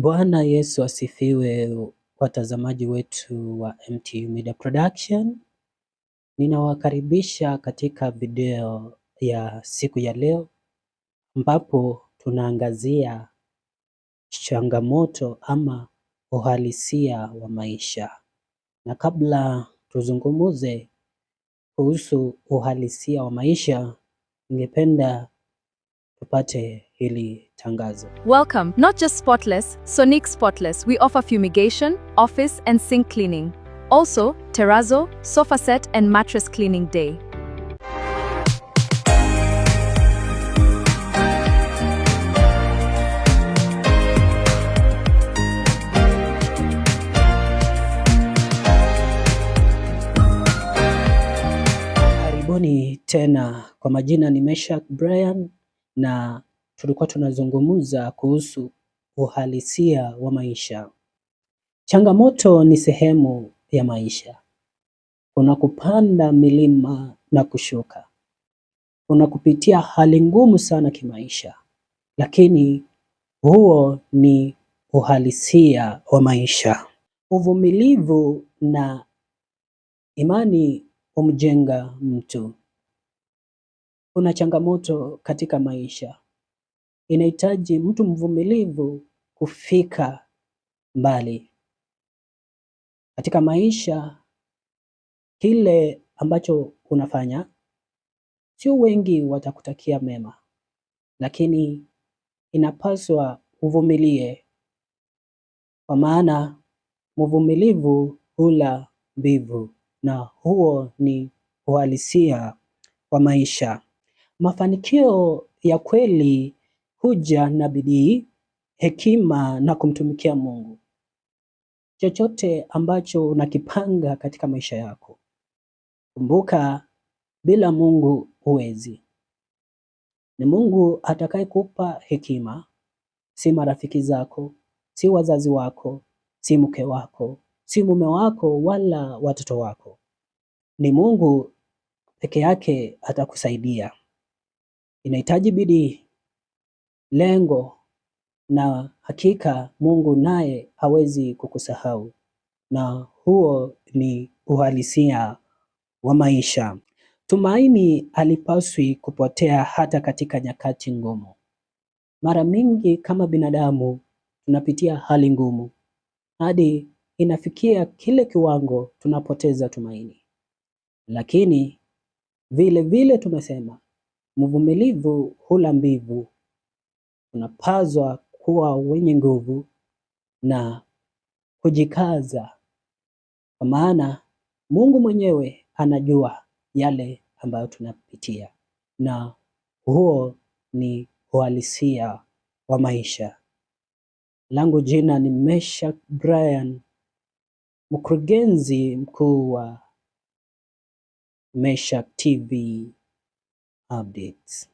Bwana Yesu asifiwe, watazamaji wetu wa MTU Media Production. Ninawakaribisha katika video ya siku ya leo ambapo tunaangazia changamoto ama uhalisia wa maisha. Na kabla tuzungumze kuhusu uhalisia wa maisha, ningependa tupate hili tangazo. Welcome, not just Spotless, Sonic Spotless. We offer fumigation, office and sink cleaning. Also, terrazzo, sofa set and mattress cleaning day. Karibuni tena, kwa majina ni Meshak Brian na tulikuwa tunazungumza kuhusu uhalisia wa maisha. Changamoto ni sehemu ya maisha. Kuna kupanda milima na kushuka. Kuna kupitia hali ngumu sana kimaisha. Lakini huo ni uhalisia wa maisha. Uvumilivu na imani humjenga mtu. Kuna changamoto katika maisha. Inahitaji mtu mvumilivu kufika mbali. Katika maisha, kile ambacho unafanya, sio wengi watakutakia mema, lakini inapaswa uvumilie, kwa maana mvumilivu hula mbivu, na huo ni uhalisia wa maisha. Mafanikio ya kweli huja na bidii, hekima na kumtumikia Mungu. Chochote ambacho unakipanga katika maisha yako, kumbuka, bila Mungu huwezi. Ni Mungu atakayekupa hekima, si marafiki zako, si wazazi wako, si mke wako, si mume wako wala watoto wako. Ni Mungu peke yake atakusaidia. Inahitaji bidii, lengo, na hakika Mungu naye hawezi kukusahau, na huo ni uhalisia wa maisha. Tumaini halipaswi kupotea hata katika nyakati ngumu. Mara mingi kama binadamu tunapitia hali ngumu hadi inafikia kile kiwango tunapoteza tumaini. Lakini vile vile tumesema, mvumilivu hula mbivu. Tunapaswa kuwa wenye nguvu na kujikaza, kwa maana Mungu mwenyewe anajua yale ambayo tunapitia, na huo ni uhalisia wa maisha. Langu jina ni Meshak Brian, mkurugenzi mkuu wa Meshak TV Updates.